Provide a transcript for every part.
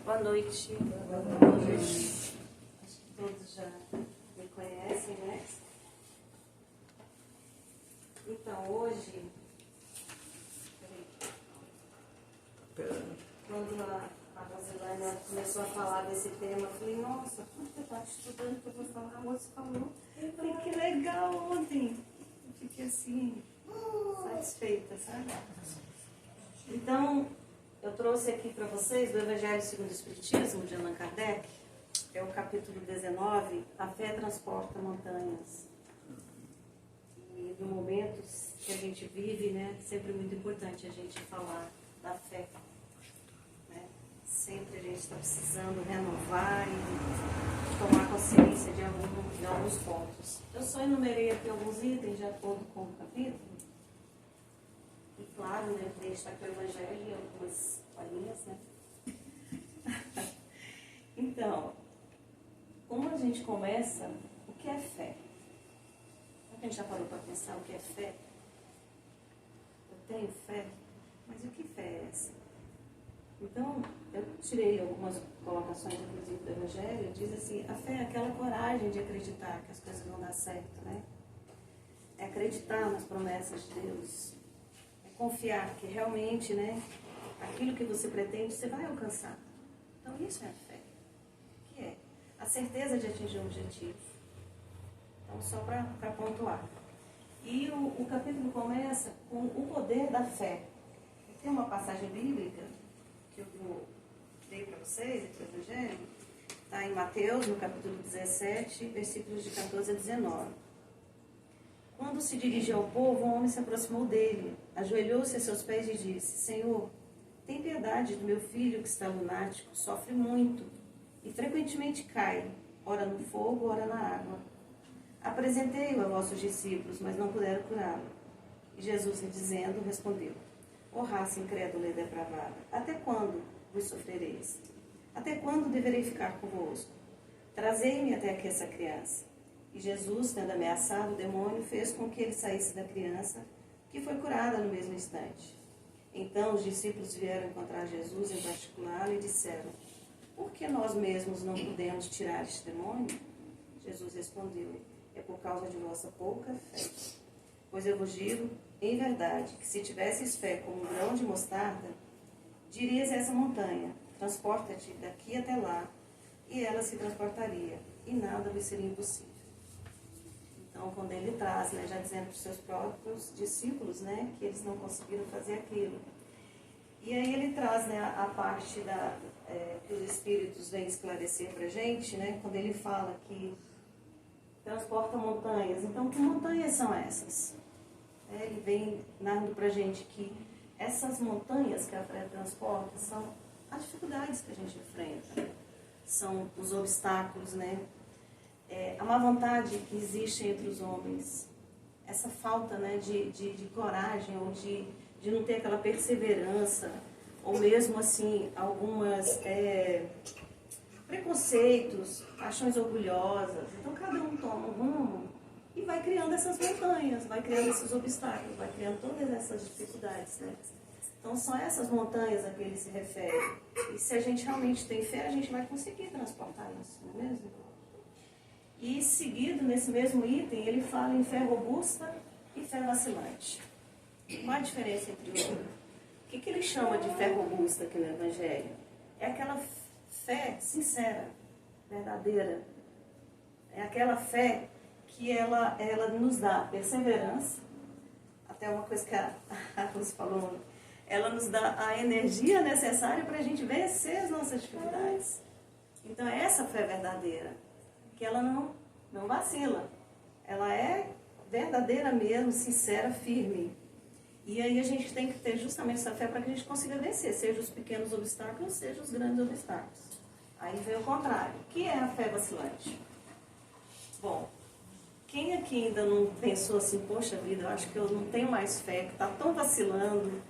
Boa noite. Boa noite. Acho que todos já me conhecem, né? Então, hoje, quando a Rosilane começou a falar desse tema, eu falei, nossa, quando eu estava estudando que eu vou falar, a moça falou, eu falei, que legal ontem. Eu fiquei assim, satisfeita, sabe? Então, eu trouxe aqui para vocês do Evangelho segundo o Espiritismo, de Allan Kardec, é o capítulo 19, A Fé Transporta Montanhas. E no momento que a gente vive, né, sempre é muito importante a gente falar da fé. Né? Sempre a gente está precisando renovar e tomar consciência de alguns pontos. Eu só enumerei aqui alguns itens de acordo com o capítulo. E claro, né, deixa aqui o Evangelho e algumas palhinhas, né? Então, como a gente começa, o que é fé? A gente já parou para pensar o que é fé? Eu tenho fé, mas o que fé é essa? Então, eu tirei algumas colocações, inclusive, do Evangelho, diz assim, a fé é aquela coragem de acreditar que as coisas vão dar certo, né? É acreditar nas promessas de Deus. Confiar que realmente, né, aquilo que você pretende, você vai alcançar. Então, isso é a fé. O que é? A certeza de atingir um objetivo. Então, só para pontuar. E o capítulo começa com o poder da fé. Tem uma passagem bíblica que eu vou ler para vocês, aqui no Evangelho. Está em Mateus, no capítulo 17, versículos de 14 a 19. Quando se dirigiu ao povo, um homem se aproximou dele, ajoelhou-se a seus pés e disse, Senhor, tem piedade do meu filho que está lunático, sofre muito e frequentemente cai, ora no fogo, ora na água. Apresentei-o a vossos discípulos, mas não puderam curá-lo. E Jesus, lhe dizendo, respondeu, ó raça incrédula e depravada, até quando vos sofrereis? Até quando deverei ficar convosco? Trazei-me até aqui essa criança. E Jesus, tendo ameaçado o demônio, fez com que ele saísse da criança, que foi curada no mesmo instante. Então os discípulos vieram encontrar Jesus em particular e disseram, por que nós mesmos não podemos tirar este demônio? Jesus respondeu, é por causa de vossa pouca fé. Pois eu vos digo, em verdade, que se tivesses fé como um grão de mostarda, dirias a essa montanha, transporta-te daqui até lá, e ela se transportaria, e nada vos seria impossível. Então, quando ele traz, né, já dizendo para os seus próprios discípulos, né, que eles não conseguiram fazer aquilo. E aí ele traz, né, a parte que os Espíritos vêm esclarecer para a gente, né, quando ele fala que transporta montanhas. Então, que montanhas são essas? Ele vem narrando para a gente que essas montanhas que a fé transporta são as dificuldades que a gente enfrenta, são os obstáculos, né? A má vontade que existe entre os homens, essa falta, né, de coragem ou de não ter aquela perseverança, ou mesmo assim, algumas preconceitos, paixões orgulhosas. Então cada um toma um rumo e vai criando essas montanhas, vai criando esses obstáculos, vai criando todas essas dificuldades, né? Então são essas montanhas a que ele se refere. E se a gente realmente tem fé, a gente vai conseguir transportar isso, não é mesmo? E seguido, nesse mesmo item, ele fala em fé robusta e fé vacilante. Qual a diferença entre os dois? O que ele chama de fé robusta aqui no Evangelho? É aquela fé sincera, verdadeira. É aquela fé que ela nos dá perseverança. Até uma coisa que a Rose falou, ela nos dá a energia necessária para a gente vencer as nossas dificuldades. Então é essa fé verdadeira, que ela não vacila. Ela é verdadeira mesmo, sincera, firme. E aí a gente tem que ter justamente essa fé para que a gente consiga vencer, seja os pequenos obstáculos, seja os grandes obstáculos. Aí vem o contrário. O que é a fé vacilante? Bom, quem aqui ainda não pensou assim, poxa vida, eu acho que eu não tenho mais fé, que está tão vacilando.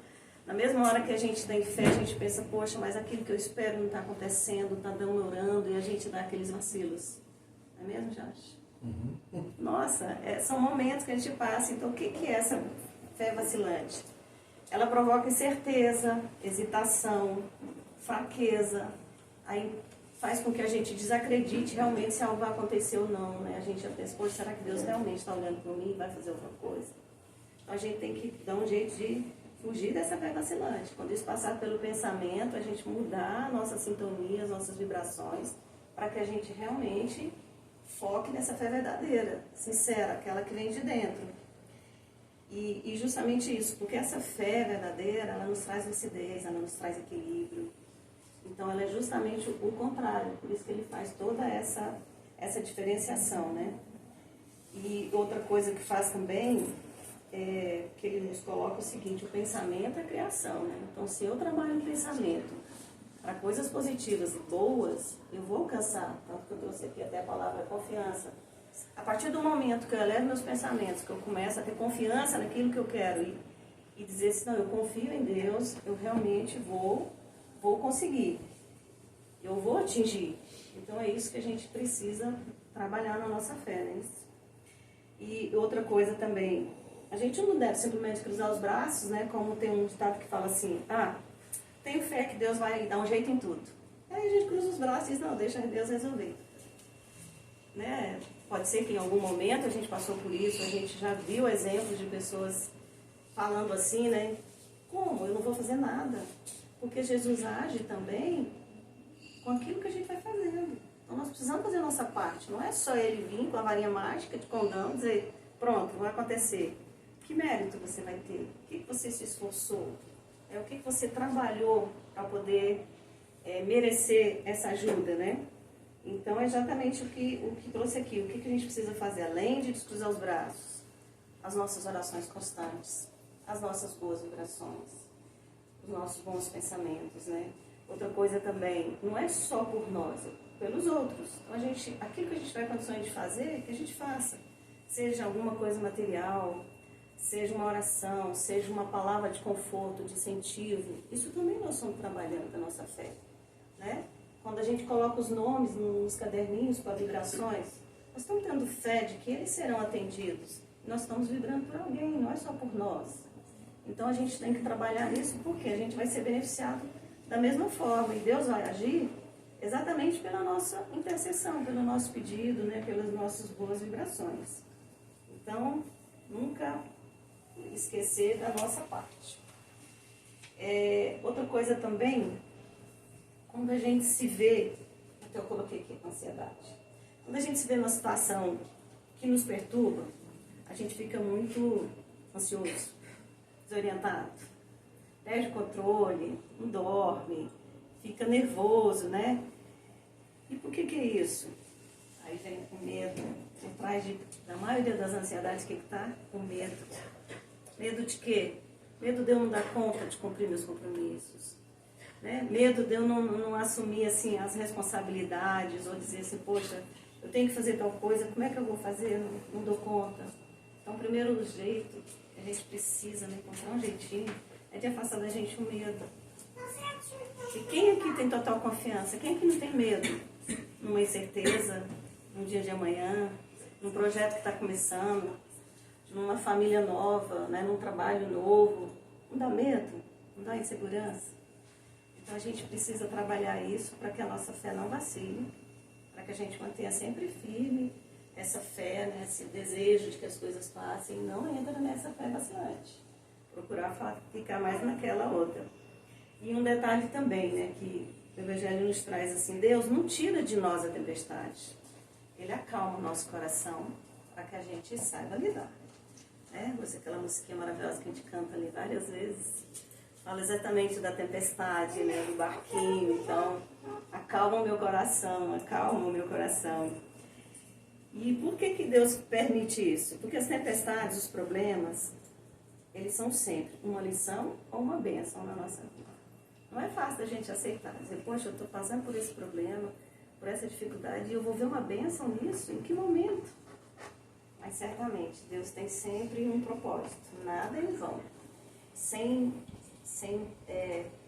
Na mesma hora que a gente tem fé, a gente pensa, poxa, mas aquilo que eu espero não está acontecendo, está demorando, e a gente dá aqueles vacilos. Não é mesmo, Jorge? Uhum. Nossa, são momentos que a gente passa. Então, o que é essa fé vacilante? Ela provoca incerteza, hesitação, fraqueza, aí faz com que a gente desacredite realmente se algo vai acontecer ou não, né? A gente já pensa, poxa, será que Deus realmente está olhando por mim e vai fazer alguma coisa? Então a gente tem que dar um jeito de fugir dessa fé vacilante. Quando isso passar pelo pensamento, a gente mudar a nossa sintonia, as nossas vibrações, para que a gente realmente foque nessa fé verdadeira, sincera, aquela que vem de dentro. E justamente isso, porque essa fé verdadeira, ela nos traz lucidez, ela nos traz equilíbrio. Então ela é justamente o contrário, por isso que ele faz toda essa diferenciação, né? E outra coisa que faz também é que ele nos coloca o seguinte, o pensamento é criação, né? Então se eu trabalho no pensamento para coisas positivas e boas, eu vou alcançar, tanto que eu trouxe aqui até a palavra confiança. A partir do momento que eu elevo meus pensamentos, que eu começo a ter confiança naquilo que eu quero e dizer assim, não, eu confio em Deus, eu realmente vou conseguir, eu vou atingir. Então é isso que a gente precisa trabalhar na nossa fé, né? E outra coisa também, a gente não deve simplesmente cruzar os braços, né? Como tem um ditado que fala assim, tenho fé que Deus vai dar um jeito em tudo. Aí a gente cruza os braços e diz, não, deixa Deus resolver. Né? Pode ser que em algum momento a gente passou por isso, a gente já viu exemplos de pessoas falando assim, né? Como? Eu não vou fazer nada. Porque Jesus age também com aquilo que a gente vai fazendo. Então nós precisamos fazer a nossa parte. Não é só ele vir com a varinha mágica de condão e dizer, pronto, vai acontecer. Que mérito você vai ter? O que você se esforçou? O que você trabalhou para poder merecer essa ajuda, né? Então é exatamente o que trouxe aqui. O que a gente precisa fazer? Além de descruzar os braços, as nossas orações constantes, as nossas boas vibrações, os nossos bons pensamentos, né? Outra coisa também, não é só por nós, é pelos outros. Então aquilo que a gente vai condições de fazer, que a gente faça. Seja alguma coisa material, seja uma oração, seja uma palavra de conforto, de incentivo. Isso também nós estamos trabalhando com a nossa fé, né? Quando a gente coloca os nomes nos caderninhos para vibrações, nós estamos tendo fé de que eles serão atendidos. Nós estamos vibrando por alguém, não é só por nós. Então a gente tem que trabalhar isso porque a gente vai ser beneficiado da mesma forma. E Deus vai agir exatamente pela nossa intercessão, pelo nosso pedido, né, pelas nossas boas vibrações. Então, nunca esquecer da nossa parte. Outra coisa também, quando a gente se vê, até eu coloquei aqui ansiedade, quando a gente se vê numa situação que nos perturba, a gente fica muito ansioso, desorientado, perde o controle, não dorme, fica nervoso, né? E por que é isso? Aí vem o medo, por trás da maioria das ansiedades, o que está? O medo. Medo de quê? Medo de eu não dar conta de cumprir meus compromissos. Né? Medo de eu não assumir assim, as responsabilidades, ou dizer assim, poxa, eu tenho que fazer tal coisa, como é que eu vou fazer? Eu não dou conta. Então, o primeiro jeito que a gente precisa, né, encontrar um jeitinho, é de afastar da gente o medo. E quem aqui tem total confiança? Quem aqui não tem medo? Numa incerteza, num dia de amanhã, num projeto que está começando, numa família nova, né, num trabalho novo. Não dá medo? Não dá insegurança? Então a gente precisa trabalhar isso para que a nossa fé não vacile, para que a gente mantenha sempre firme essa fé, né, esse desejo de que as coisas passem, e não entra nessa fé vacilante. Procurar ficar mais naquela outra. E um detalhe também, né, que o Evangelho nos traz assim, Deus não tira de nós a tempestade. Ele acalma o nosso coração para que a gente saiba lidar. Né? Aquela musiquinha maravilhosa que a gente canta ali várias vezes, fala exatamente da tempestade, né, do barquinho. Então, acalma o meu coração, acalma o meu coração. E por que Deus permite isso? Porque as tempestades, os problemas, eles são sempre uma lição ou uma bênção na nossa vida. Não é fácil da gente aceitar, dizer, poxa, eu estou passando por esse problema, por essa dificuldade, e eu vou ver uma bênção nisso? Em que momento? Mas certamente, Deus tem sempre um propósito, nada em vão. Sem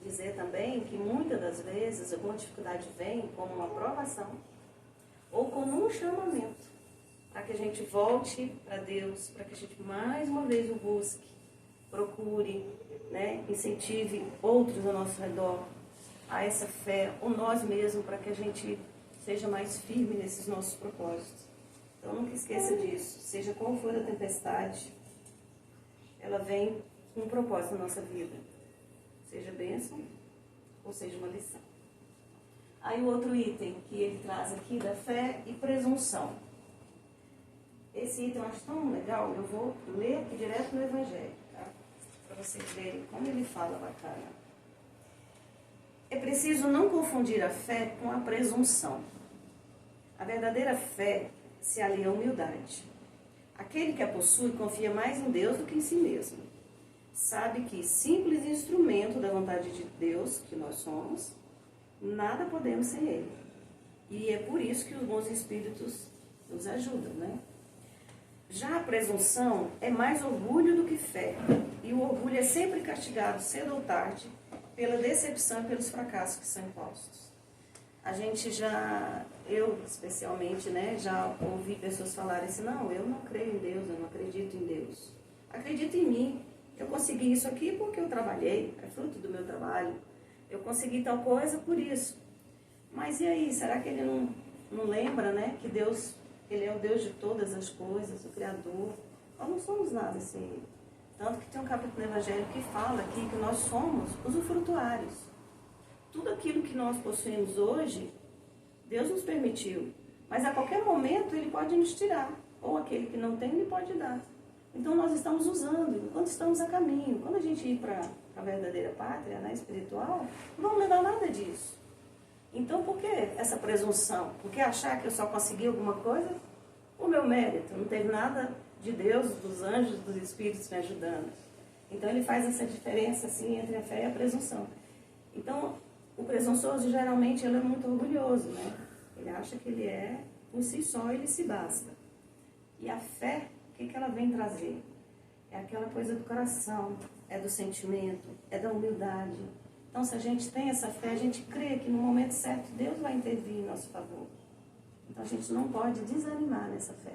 dizer também que muitas das vezes alguma dificuldade vem como uma provação ou como um chamamento, para que a gente volte para Deus, para que a gente mais uma vez o busque, procure, né, incentive outros ao nosso redor, a essa fé, ou nós mesmos, para que a gente seja mais firme nesses nossos propósitos. Então nunca esqueça disso, seja qual for a tempestade, ela vem com um propósito na nossa vida, seja bênção ou seja uma lição. Aí o outro item que ele traz aqui da fé e presunção. Esse item eu acho tão legal, eu vou ler aqui direto no Evangelho, tá? Para vocês verem como ele fala bacana. É preciso não confundir a fé com a presunção. A verdadeira fé se alia à humildade. Aquele que a possui confia mais em Deus do que em si mesmo. Sabe que, simples instrumento da vontade de Deus, que nós somos, nada podemos sem Ele. E é por isso que os bons espíritos nos ajudam, né? Já a presunção é mais orgulho do que fé. E o orgulho é sempre castigado, cedo ou tarde, pela decepção e pelos fracassos que são impostos. A gente eu especialmente, né, já ouvi pessoas falarem assim, não, eu não creio em Deus, eu não acredito em Deus. Acredito em mim. Eu consegui isso aqui porque eu trabalhei, é fruto do meu trabalho. Eu consegui tal coisa por isso. Mas e aí, será que ele não lembra, né, que Deus, Ele é o Deus de todas as coisas, o Criador? Nós não somos nada sem Ele. Tanto que tem um capítulo do Evangelho que fala aqui que nós somos usufrutuários. Tudo aquilo que nós possuímos hoje, Deus nos permitiu. Mas a qualquer momento Ele pode nos tirar. Ou aquele que não tem, Ele pode dar. Então nós estamos usando, enquanto estamos a caminho. Quando a gente ir para a verdadeira pátria, né, espiritual, não vamos levar nada disso. Então por que essa presunção? Por que achar que eu só consegui alguma coisa? O meu mérito, não teve nada de Deus, dos anjos, dos espíritos me ajudando. Então ele faz essa diferença assim entre a fé e a presunção. Então o presunçoso geralmente ele é muito orgulhoso, né? Ele acha que ele é, por si só ele se basta. E a fé, o que ela vem trazer? É aquela coisa do coração, é do sentimento, é da humildade. Então se a gente tem essa fé, a gente crê que no momento certo Deus vai intervir em nosso favor. Então a gente não pode desanimar nessa fé.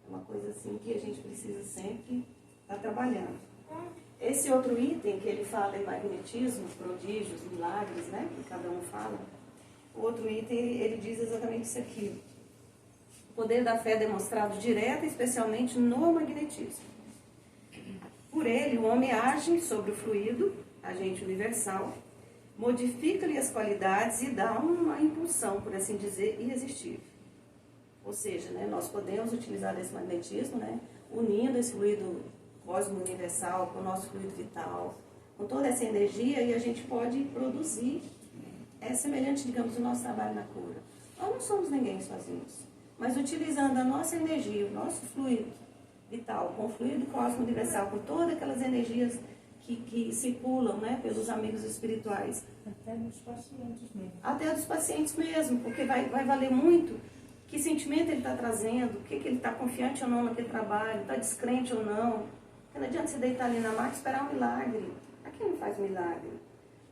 É uma coisa assim que a gente precisa sempre estar trabalhando. Esse outro item que ele fala em magnetismo, prodígios, milagres, né? Que cada um fala. O outro item, ele diz exatamente isso aqui. O poder da fé é demonstrado direta, especialmente no magnetismo. Por ele, o homem age sobre o fluido, agente universal, modifica-lhe as qualidades e dá uma impulsão, por assim dizer, irresistível. Ou seja, né, nós podemos utilizar desse magnetismo, né, unindo esse fluido cósmico universal com o nosso fluido vital, com toda essa energia, e a gente pode produzir, semelhante, digamos, o nosso trabalho na cura. Nós não somos ninguém sozinhos, mas utilizando a nossa energia, o nosso fluido vital, com o fluido cósmico universal, com todas aquelas energias que circulam, né, pelos amigos espirituais. Até dos pacientes mesmo. Até dos pacientes mesmo, porque vai valer muito que sentimento ele está trazendo, o que ele está confiante ou não naquele trabalho, está descrente ou não. Porque não adianta você deitar ali na maca e esperar um milagre. Aqui não faz milagre.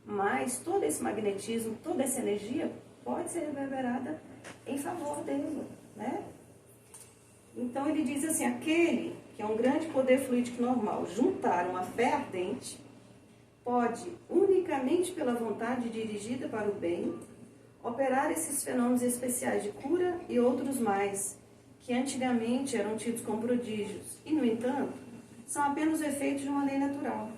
Mas todo esse magnetismo, toda essa energia pode ser reverberada em favor dele, né? Então ele diz assim, aquele que é um grande poder fluídico normal, juntar uma fé ardente, pode, unicamente pela vontade dirigida para o bem, operar esses fenômenos especiais de cura e outros mais, que antigamente eram tidos como prodígios, e, no entanto, são apenas o efeito de uma lei natural.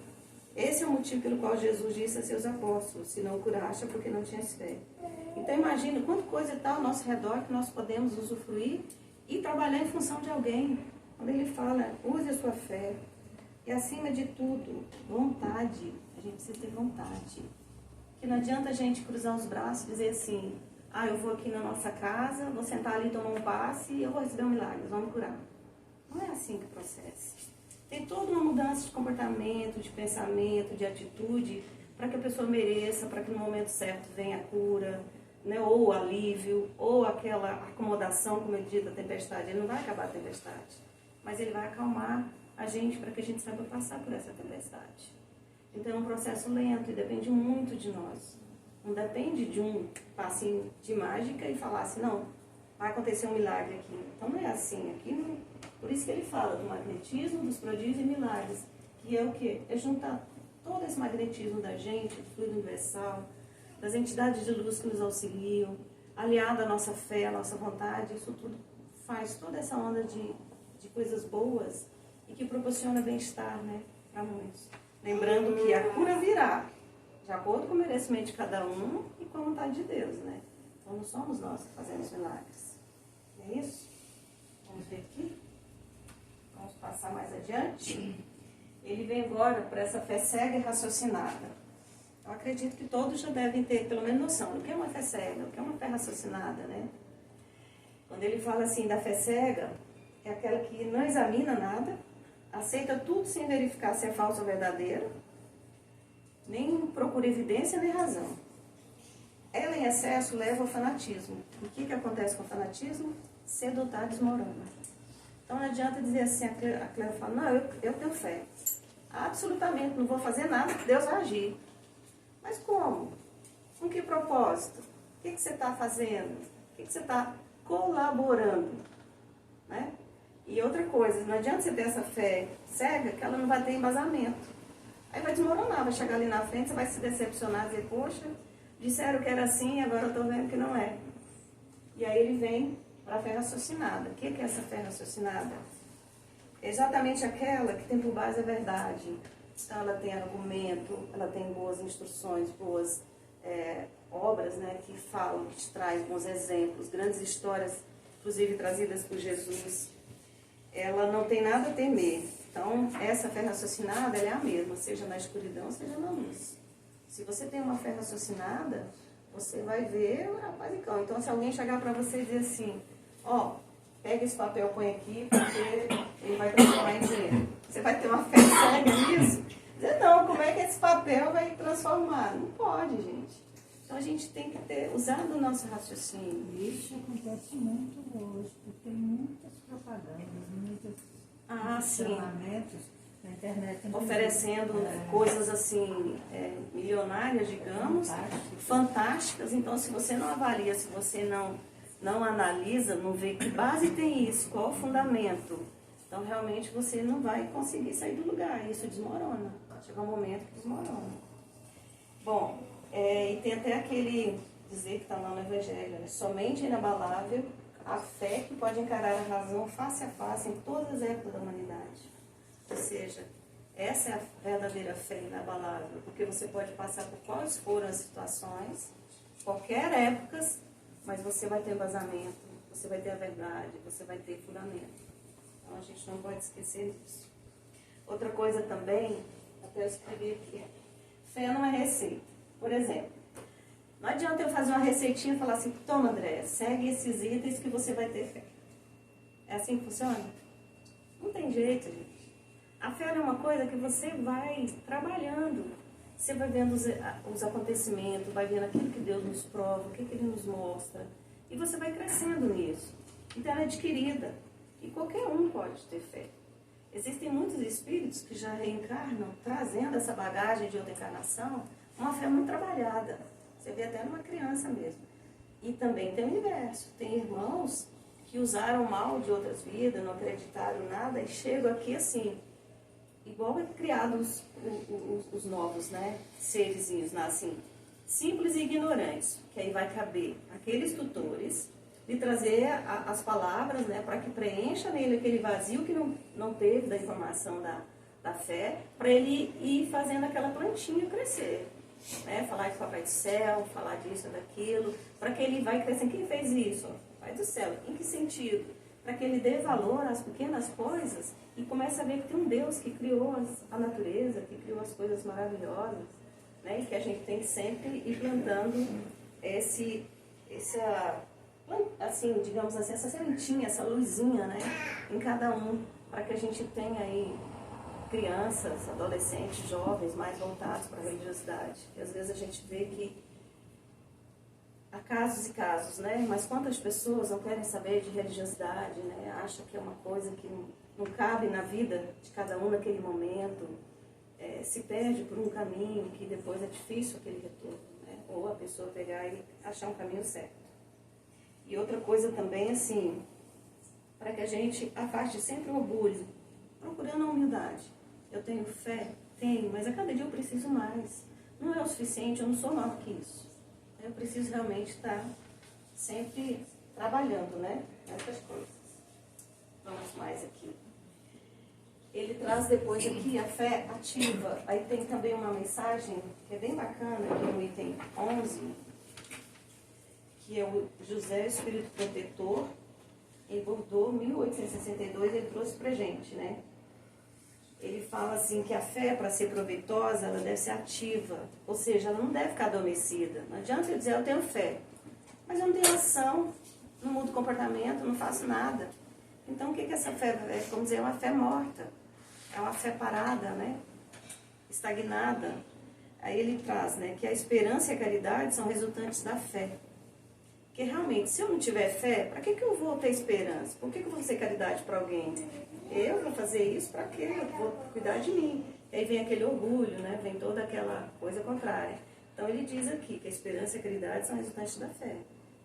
Esse é o motivo pelo qual Jesus disse a seus apóstolos, se não curaste é porque não tinhas fé. Então imagina quanta coisa está ao nosso redor que nós podemos usufruir e trabalhar em função de alguém. Quando ele fala, use a sua fé. E acima de tudo, vontade. A gente precisa ter vontade. Que não adianta a gente cruzar os braços e dizer assim, eu vou aqui na nossa casa, vou sentar ali, tomar um passe e eu vou receber um milagre, vão me curar. Não é assim que processa. Tem toda uma mudança de comportamento, de pensamento, de atitude, para que a pessoa mereça, para que no momento certo venha a cura, né, ou o alívio, ou aquela acomodação, como ele diz, da tempestade. Ele não vai acabar a tempestade, mas ele vai acalmar a gente para que a gente saiba passar por essa tempestade. Então é um processo lento e depende muito de nós. Não depende de um passinho de mágica e falar assim, não, vai acontecer um milagre aqui. Então não é assim. Aqui não... Por isso que ele fala do magnetismo, dos prodígios e milagres, que é o quê? É juntar todo esse magnetismo da gente, do fluido universal, das entidades de luz que nos auxiliam, aliado à nossa fé, à nossa vontade, isso tudo faz toda essa onda de coisas boas e que proporciona bem-estar, né, para muitos. Lembrando que a cura virá, de acordo com o merecimento de cada um e com a vontade de Deus, né? Então não somos nós que fazemos milagres. Não é isso? Vamos ver aqui. Vamos passar mais adiante. Ele vem agora para essa fé cega e raciocinada. Eu acredito que todos já devem ter pelo menos noção do que é uma fé cega, o que é uma fé raciocinada, né? Quando ele fala assim da fé cega, é aquela que não examina nada, aceita tudo sem verificar se é falso ou verdadeiro, nem procura evidência nem razão. Ela em excesso leva ao fanatismo. E o que acontece com o fanatismo? Cedo ou tarde desmorona. Então não adianta dizer assim, a Cléo fala, não, eu tenho fé. Absolutamente, não vou fazer nada, Deus vai agir. Mas como? Com que propósito? O que você está fazendo? O que você está colaborando? Né? E outra coisa, não adianta você ter essa fé cega que ela não vai ter embasamento. Aí vai desmoronar, vai chegar ali na frente, você vai se decepcionar, dizer, poxa, disseram que era assim, agora eu estou vendo que não é. E aí ele vem para a fé raciocinada. O que é essa fé raciocinada? É exatamente aquela que tem por base a verdade. Então ela tem argumento, ela tem boas instruções, boas obras, né, que falam, que te traz bons exemplos, grandes histórias, inclusive trazidas por Jesus. Ela não tem nada a temer. Então, essa fé raciocinada, ela é a mesma, seja na escuridão, seja na luz. Se você tem uma fé raciocinada, você vai ver a paz e calma. Então, se alguém chegar para você e dizer assim, ó, pega esse papel, põe aqui, porque ele vai transformar em dinheiro. Você vai ter uma fé cega nisso? Dizer, não, como é que esse papel vai transformar? Não pode, gente. Então, a gente tem que ter, usado o nosso raciocínio. Isso acontece muito hoje, porque tem muitas propagandas, muitos funcionamentos na internet. Oferecendo coisas assim, milionárias, digamos, fantásticas. Então, se você não avalia, se você não analisa, não vê que base tem isso, qual o fundamento, então realmente você não vai conseguir sair do lugar. Isso desmorona. Chega um momento que desmorona. Bom, e tem até aquele dizer que está lá no Evangelho, né? Somente inabalável a fé que pode encarar a razão face a face em todas as épocas da humanidade. Ou seja, essa é a verdadeira fé inabalável, porque você pode passar por quais foram as situações, qualquer época, mas você vai ter embasamento, você vai ter a verdade, você vai ter fundamento. Então a gente não pode esquecer disso. Outra coisa também, até eu escrevi aqui, fé não é receita. Por exemplo, não adianta eu fazer uma receitinha e falar assim, toma André, segue esses itens que você vai ter fé. É assim que funciona? Não tem jeito, gente. A fé é uma coisa que você vai trabalhando. Você vai vendo os acontecimentos, vai vendo aquilo que Deus nos prova, o que Ele nos mostra. E você vai crescendo nisso. Então ela é adquirida. E qualquer um pode ter fé. Existem muitos espíritos que já reencarnam, trazendo essa bagagem de outra encarnação, uma fé muito trabalhada. Você vê até numa criança mesmo. E também tem o inverso. Tem irmãos que usaram mal de outras vidas, não acreditaram nada e chegam aqui assim, igual é criados os novos, né? Serezinhos, nascem simples e ignorantes. Que aí vai caber aqueles tutores de trazer as palavras, né? Para que preencha nele aquele vazio que não teve da informação da fé, para ele ir fazendo aquela plantinha crescer. Né? Falar de Papai do Céu, falar disso, daquilo, para que ele vai crescendo. Quem fez isso? Pai do Céu. Em que sentido? Para que ele dê valor às pequenas coisas e comece a ver que tem um Deus que criou a natureza, que criou as coisas maravilhosas, né? E que a gente tem que sempre ir plantando assim, digamos assim, essa sementinha, essa luzinha, né? Em cada um, para que a gente tenha aí crianças, adolescentes, jovens mais voltados para a religiosidade. E às vezes a gente vê que há casos e casos, né? Mas quantas pessoas não querem saber de religiosidade, né? Acham que é uma coisa que não cabe na vida de cada um naquele momento, se perde por um caminho que depois é difícil aquele retorno, né? Ou a pessoa pegar e achar um caminho certo. E outra coisa também, assim, para que a gente afaste sempre o orgulho, procurando a humildade. Eu tenho fé? Tenho, mas a cada dia eu preciso mais. Não é o suficiente, eu não sou maior que isso. Eu preciso realmente estar sempre trabalhando, né, nessas coisas. Vamos mais aqui. Ele traz depois aqui a fé ativa. Aí tem também uma mensagem que é bem bacana, aqui no item 11, que é o José, Espírito Protetor, em Bordeaux, 1862, ele trouxe pra gente, né? Ele fala assim que a fé, para ser proveitosa, ela deve ser ativa, ou seja, ela não deve ficar adormecida. Não adianta eu dizer, eu tenho fé, mas eu não tenho ação, não mudo comportamento, não faço nada. Então, o que essa fé é? Como dizer, é uma fé morta, é uma fé parada, né? Estagnada. Aí ele traz, né, que a esperança e a caridade são resultantes da fé. Porque realmente, se eu não tiver fé, para que eu vou ter esperança? Por que eu vou fazer caridade para alguém? Eu vou fazer isso para quê? Eu vou cuidar de mim. E aí vem aquele orgulho, né? Vem toda aquela coisa contrária. Então ele diz aqui que a esperança e a caridade são resultantes da fé.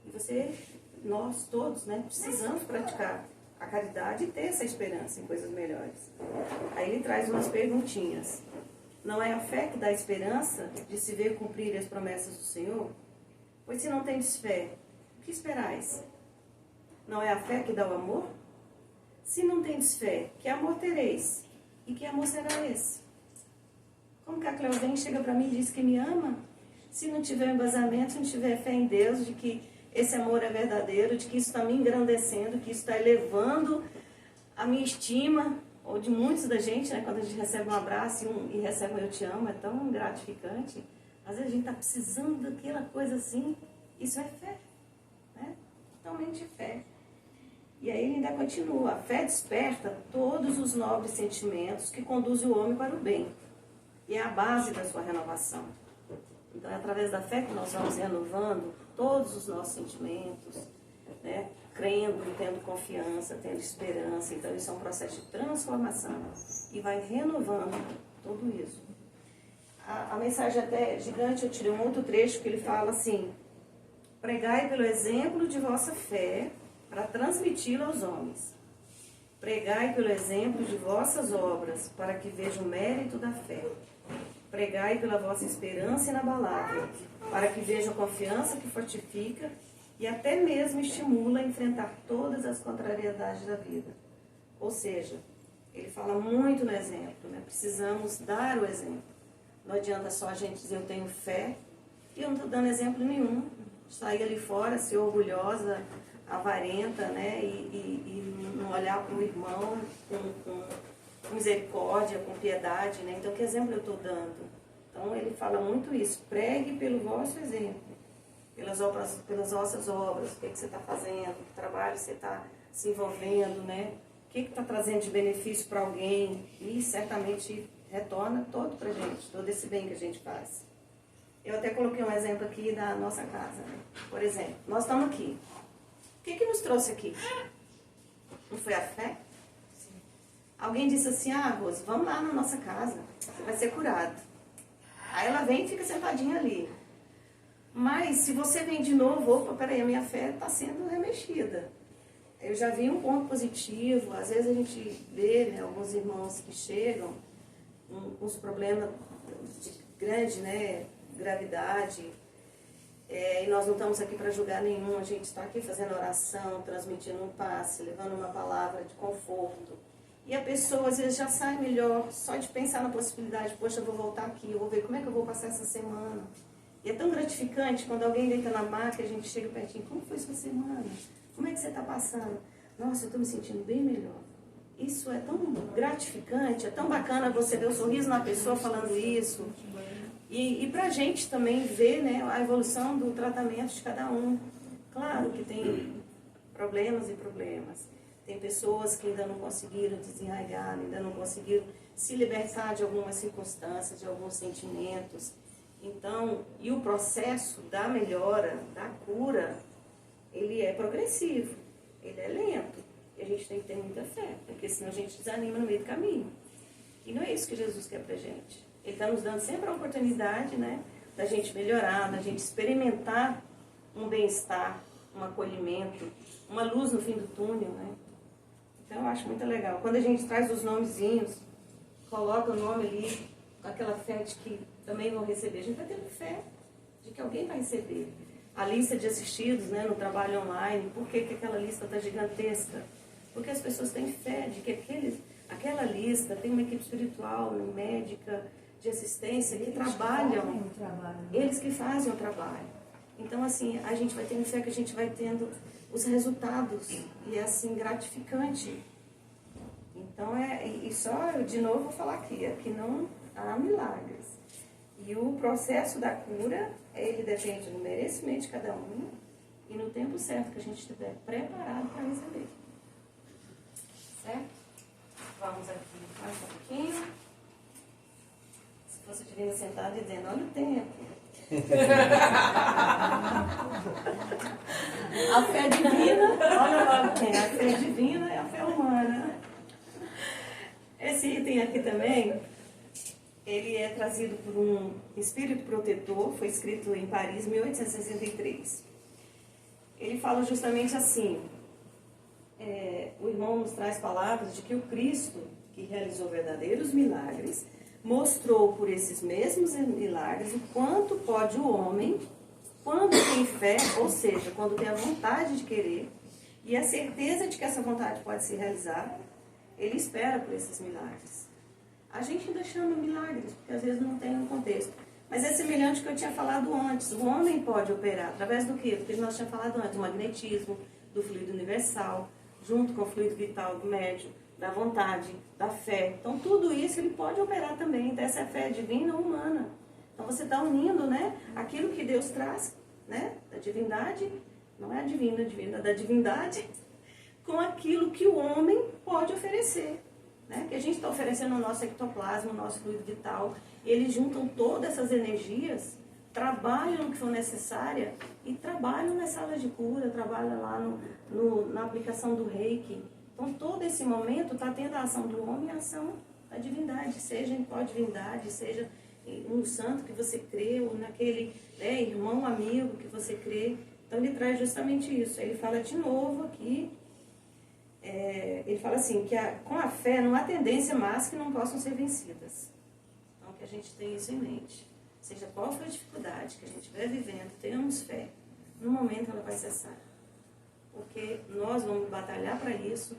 E você, nós todos, né, precisamos praticar a caridade e ter essa esperança em coisas melhores. Aí ele traz umas perguntinhas. Não é a fé que dá esperança de se ver cumprir as promessas do Senhor? Pois se não tendes fé, o que esperais? Não é a fé que dá o amor? Se não tendes fé, que amor tereis? E que amor será esse? Como que a Cleovém chega para mim e diz que me ama? Se não tiver embasamento, se não tiver fé em Deus, de que esse amor é verdadeiro, de que isso está me engrandecendo, que isso está elevando a minha estima, ou de muitos da gente, né? Quando a gente recebe um abraço e recebe um eu te amo, é tão gratificante. Às vezes a gente está precisando daquela coisa assim, isso é fé, né? Totalmente fé. E aí ele ainda continua, a fé desperta todos os nobres sentimentos que conduzem o homem para o bem. E é a base da sua renovação. Então é através da fé que nós vamos renovando todos os nossos sentimentos, né? Crendo, tendo confiança, tendo esperança. Então isso é um processo de transformação e vai renovando tudo isso. A mensagem até gigante, eu tirei um outro trecho que ele fala assim: pregai pelo exemplo de vossa fé para transmiti-la aos homens. Pregai pelo exemplo de vossas obras para que vejam o mérito da fé. Pregai pela vossa esperança inabalável para que vejam a confiança que fortifica e até mesmo estimula a enfrentar todas as contrariedades da vida. Ou seja, ele fala muito no exemplo, né? Precisamos dar o exemplo. Não adianta só a gente dizer eu tenho fé e eu não estou dando exemplo nenhum. Sair ali fora, ser orgulhosa, avarenta, né? E não olhar para o irmão com misericórdia, com piedade, né? Então, que exemplo eu estou dando? Então, ele fala muito isso. Pregue pelo vosso exemplo, pelas vossas obras, o que você está fazendo, que trabalho você está se envolvendo, né? O que está trazendo de benefício para alguém e certamente retorna todo para a gente, todo esse bem que a gente faz. Eu até coloquei um exemplo aqui da nossa casa, né? Por exemplo, nós estamos aqui. O que nos trouxe aqui? Não foi a fé? Sim. Alguém disse assim, Rose, vamos lá na nossa casa, você vai ser curado. Aí ela vem e fica sentadinha ali. Mas se você vem de novo, opa, peraí, a minha fé está sendo remexida. Eu já vi um ponto positivo, às vezes a gente vê, né, alguns irmãos que chegam com uns problemas de grande, né, gravidade, e nós não estamos aqui para julgar nenhum, a gente está aqui fazendo oração, transmitindo um passe, levando uma palavra de conforto. E a pessoa às vezes já sai melhor só de pensar na possibilidade, poxa, eu vou voltar aqui, eu vou ver como é que eu vou passar essa semana. E é tão gratificante quando alguém deita na maca e a gente chega pertinho, como foi sua semana? Como é que você está passando? Nossa, eu estou me sentindo bem melhor. Isso é tão gratificante, é tão bacana você ver o sorriso na pessoa falando isso. E para a gente também ver, né, a evolução do tratamento de cada um. Claro que tem problemas e problemas. Tem pessoas que ainda não conseguiram desenraigar, ainda não conseguiram se libertar de algumas circunstâncias, de alguns sentimentos. Então, e o processo da melhora, da cura, ele é progressivo, ele é lento. E a gente tem que ter muita fé, porque senão a gente desanima no meio do caminho. E não é isso que Jesus quer pra gente. Ele está nos dando sempre a oportunidade, né, da gente melhorar, da gente experimentar um bem-estar, um acolhimento, uma luz no fim do túnel, né? Então eu acho muito legal. Quando a gente traz os nomezinhos, coloca o nome ali, com aquela fé de que também vão receber. A gente está tendo fé de que alguém vai receber. a lista de assistidos, né, no trabalho online. Por que aquela lista está gigantesca? Porque as pessoas têm fé de que aquela lista tem uma equipe espiritual, médica, de assistência, que trabalham, eles que fazem o trabalho. Então, assim, a gente vai tendo fé que a gente vai tendo os resultados, e é assim, gratificante. Então, e só, de novo, vou falar aqui não há milagres. E o processo da cura, ele depende do merecimento de cada um e no tempo certo que a gente estiver preparado para receber. Certo? Vamos aqui mais um pouquinho. Se fosse divina sentada dizendo, olha o tempo. A fé divina, olha lá o tempo. A fé divina é a fé humana. Esse item aqui também, ele é trazido por um espírito protetor, foi escrito em Paris, 1863. Ele fala justamente assim, o irmão nos traz palavras de que o Cristo, que realizou verdadeiros milagres, mostrou por esses mesmos milagres o quanto pode o homem, quando tem fé, ou seja, quando tem a vontade de querer, e a certeza de que essa vontade pode se realizar, ele espera por esses milagres. A gente ainda chama milagres, porque às vezes não tem um contexto. Mas é semelhante ao que eu tinha falado antes. O homem pode operar através do quê? Do que nós tínhamos falado antes, do magnetismo, do fluido universal, junto com o fluido vital do médium, da vontade, da fé. Então tudo isso ele pode operar também. Então essa é a fé divina ou humana. Então você está unindo, né, aquilo que Deus traz, né, da divindade, não é a divina, da divindade, com aquilo que o homem pode oferecer. Né? Que a gente está oferecendo o nosso ectoplasma, o nosso fluido vital, e eles juntam todas essas energias, trabalham no que for necessária e trabalham nas salas de cura, trabalham lá na aplicação do reiki. Então todo esse momento está tendo a ação do homem e a ação da divindade, seja em pó-divindade, seja no santo que você crê, ou naquele irmão, amigo que você crê. Então ele traz justamente isso. Ele fala de novo aqui, ele fala assim, que com a fé não há tendência más que não possam ser vencidas. Então que a gente tenha isso em mente. Seja qual for a dificuldade que a gente estiver vivendo, tenhamos fé. No momento ela vai cessar. Porque nós vamos batalhar para isso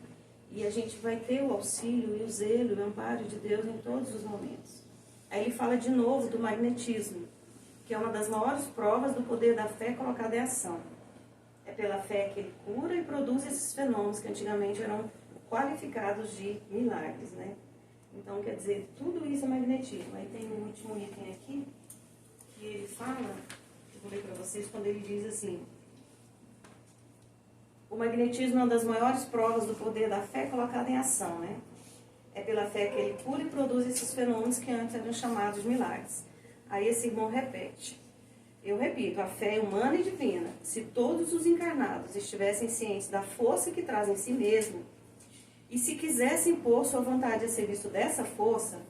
e a gente vai ter o auxílio e o zelo e o amparo de Deus em todos os momentos. Aí ele fala de novo do magnetismo, que é uma das maiores provas do poder da fé colocada em ação. É pela fé que ele cura e produz esses fenômenos que antigamente eram qualificados de milagres, né? Então, quer dizer, tudo isso é magnetismo. Aí tem o último item aqui, que ele fala, eu vou ler para vocês, quando ele diz assim, o magnetismo é uma das maiores provas do poder da fé colocada em ação, né? É pela fé que ele cura e produz esses fenômenos que antes eram chamados de milagres. Aí esse irmão repete. Eu repito, a fé é humana e divina. Se todos os encarnados estivessem cientes da força que traz em si mesmo, e se quisessem pôr sua vontade a serviço dessa força,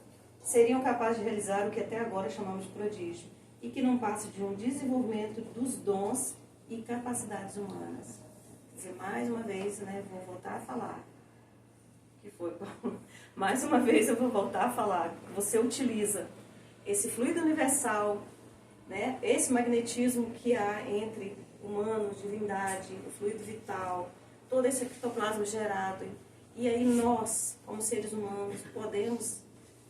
seriam capazes de realizar o que até agora chamamos de prodígio, e que não passa de um desenvolvimento dos dons e capacidades humanas. Quer dizer, mais uma vez, né, vou voltar a falar. Que foi, Paulo? Mais uma vez eu vou voltar a falar. Você utiliza esse fluido universal, né, esse magnetismo que há entre humanos, divindade, o fluido vital, todo esse ectoplasma gerado. E aí nós, como seres humanos, podemos,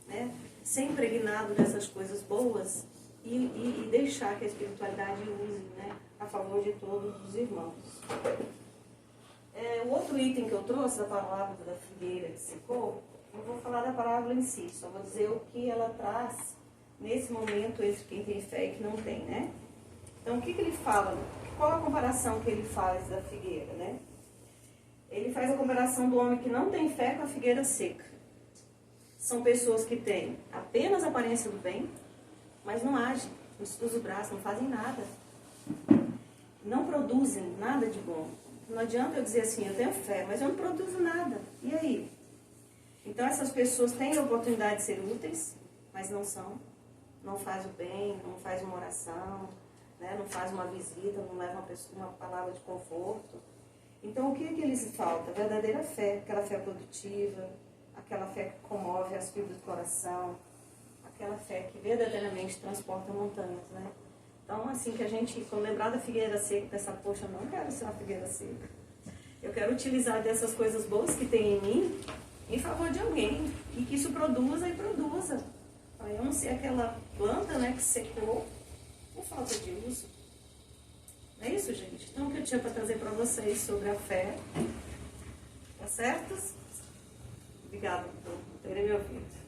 né, ser impregnados dessas coisas boas e deixar que a espiritualidade use, né, a favor de todos os irmãos. O outro item que eu trouxe, da parábola da figueira que secou, não vou falar da parábola em si, só vou dizer o que ela traz nesse momento entre quem tem fé e quem não tem, né? Então, o que ele fala? Qual a comparação que ele faz da figueira, né? Ele faz a comparação do homem que não tem fé com a figueira seca. São pessoas que têm apenas a aparência do bem, mas não agem, não cruzam o braço, não fazem nada. Não produzem nada de bom. Não adianta eu dizer assim, eu tenho fé, mas eu não produzo nada. E aí? Então, essas pessoas têm a oportunidade de ser úteis, mas não são. Não faz o bem, não faz uma oração, né? Não faz uma visita, não leva uma palavra de conforto. Então, o que lhes falta? A verdadeira fé, aquela fé produtiva, aquela fé que comove as fibras do coração, aquela fé que verdadeiramente transporta montanhas, né? Então, assim, que a gente, quando lembrar da figueira seca, pensar, poxa, eu não quero ser uma figueira seca. Eu quero utilizar dessas coisas boas que tem em mim em favor de alguém. E que isso produza e produza. Para eu não ser aquela planta, né, que secou por falta de uso. É isso, gente. Então, o que eu tinha para trazer para vocês sobre a fé. Tá certo? Obrigada por terem me ouvido.